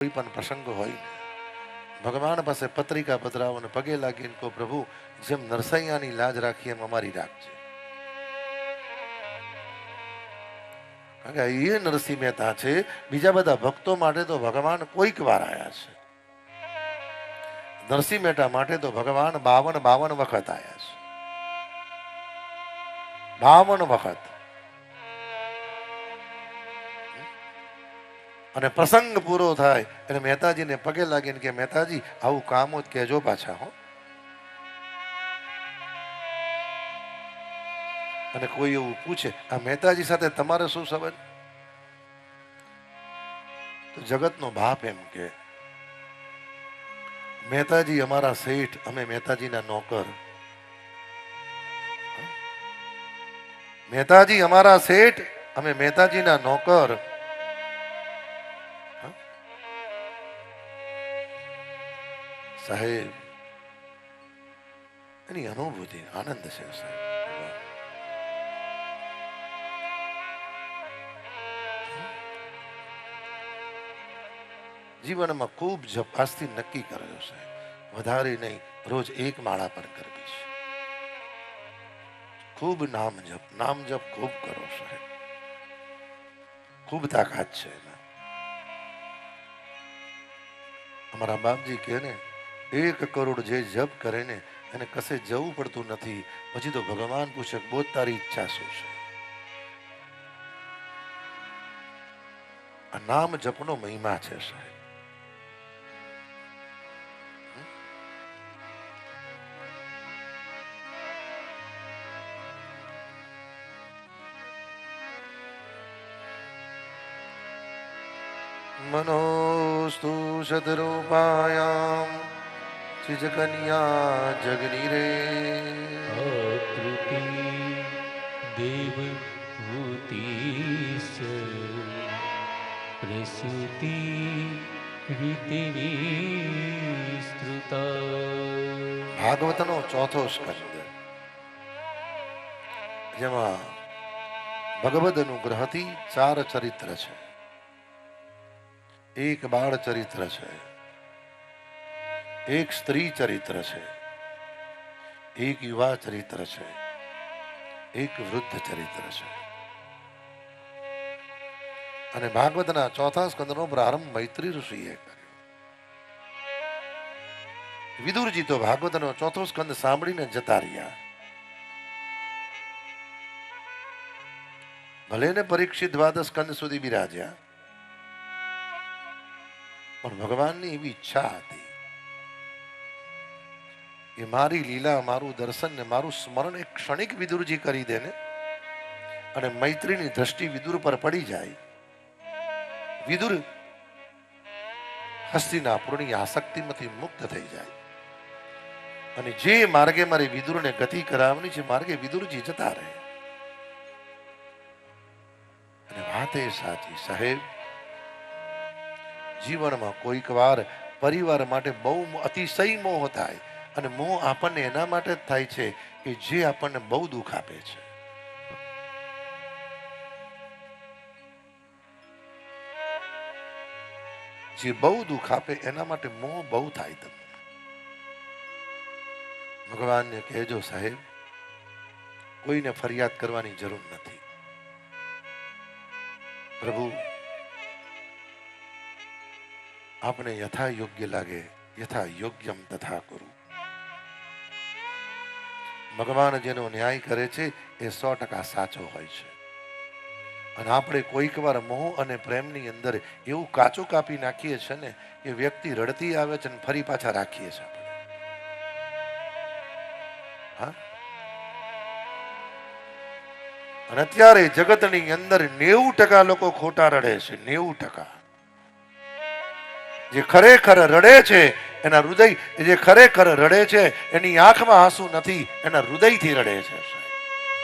કોઈ પણ પ્રસંગ હોય ભગવાન પાસે પત્રિકા પધરાવો અને પગે લાગીને કહો, પ્રભુ જેમ નરસૈયાની લાજ રાખી એમ અમારી રાખજે. કારણ કે એ નરસિંહ મહેતા છે. બીજા બધા ભક્તો માટે તો ભગવાન કોઈક વાર આવ્યા છે. નરસિંહ મહેતા માટે તો ભગવાન 52 વખત આવ્યા છે. 52 વખત. અને પ્રસંગ પૂરો થાય એટલે મહેતાજીને પગે લાગીને કે મહેતાજી આવું કામ જ કહેજો પાછા હો. અને કોઈ એવું પૂછે આ મહેતાજી સાથે તમારે શું સંબંધ, તો જગતનો બાપ એમ કે મહેતાજી અમારા શેઠ, અમે મહેતાજીના નોકર. મહેતાજી અમારા શેઠ, અમે મહેતાજીના નોકર. સાહેબ એની અનુભૂતિ આનંદ છે સાહેબ. જીવનમાં ખૂબ જપ આજથી નક્કી કરેલો છે, વધારે નહીં, રોજ એક માળા પર કરવી છે. ખૂબ નામ જપ ખૂબ કરો સાહેબ, ખૂબ તાકાત છે એમાં. અમારા બાપજી કહે ને 1 કરોડ જે જપ કરે ને એને કશે જવું પડતું નથી. પછી તો ભગવાન પૂછે બોલ તારી ઈચ્છા શું છે. આ નામ જપનો મહિમા છે સાહેબ. मनोस्तु शतरूपायां चिजकन्या जगनीरे आकृति देवभूतिस्य प्रसूति रीते विस्तृता. ભાગવતનો 4થો સ્કંદ, જેમાં ભગવદ અનુગ્રહથી 4 ચરિત્ર છે. એક બાળ ચરિત્ર છે, એક સ્ત્રી ચરિત્ર છે, એક યુવા ચરિત્ર છે, એક વૃદ્ધ ચરિત્ર છે. અને ભાગવતના 4થા સ્કંદનો પ્રારંભ મૈત્રી ઋષિએ કર્યો. વિદુરજી તો ભાગવતનો 4થો સ્કંદ સાંભળીને જતા રહ્યા. ભલે ને પરીક્ષિત 12 સ્કંદ સુધી બિરાજ્યા, પણ ભગવાનની એવી ઈચ્છા હતી કે મારી લીલા, મારું દર્શન ને મારું સ્મરણ એક ક્ષણિક વિદુરજી કરી દે ને, અને મૈત્રીની દ્રષ્ટિ વિદુર પર પડી જાય. વિદુર હસ્તિનાપુરની આસક્તિમાંથી મુક્ત થઈ જાય. અને જે માર્ગે મારે વિદુરને ગતિ કરાવવાની છે માર્ગે વિદુરજી જતા રહે. અને વાત એ સાચી સાહેબ, જીવનમાં કોઈક વાર પરિવાર માટે બહુ અતિશય મોહ થાય. અને મોહ આપણને એના માટે જ થાય છે કે જે આપણને બહુ દુઃખ આપે છે. જે બહુ દુઃખ આપે એના માટે મોહ બહુ થાય. તમને ભગવાનને કહેજો સાહેબ કોઈને ફરિયાદ કરવાની જરૂર નથી. પ્રભુ આપણે યથા યોગ્ય લાગે યથા યોગ્યમ તથા કરું. ભગવાન જેનો ન્યાય કરે છે એ 100% સાચો હોય છે. અને આપણે કોઈક વાર મોહ અને પ્રેમની અંદર એવું કાચું કાપી નાખીએ છીએ ને કે વ્યક્તિ રડતી આવે છે ને ફરી પાછા રાખીએ છીએ આપણે. હા, અને અત્યારે જગતની અંદર 90% લોકો ખોટા રડે છે. 90% જે ખરેખર રડે છે એના હૃદય, જે ખરેખર રડે છે એની આંખમાં આંસુ નથી, એના હૃદયથી રડે છે.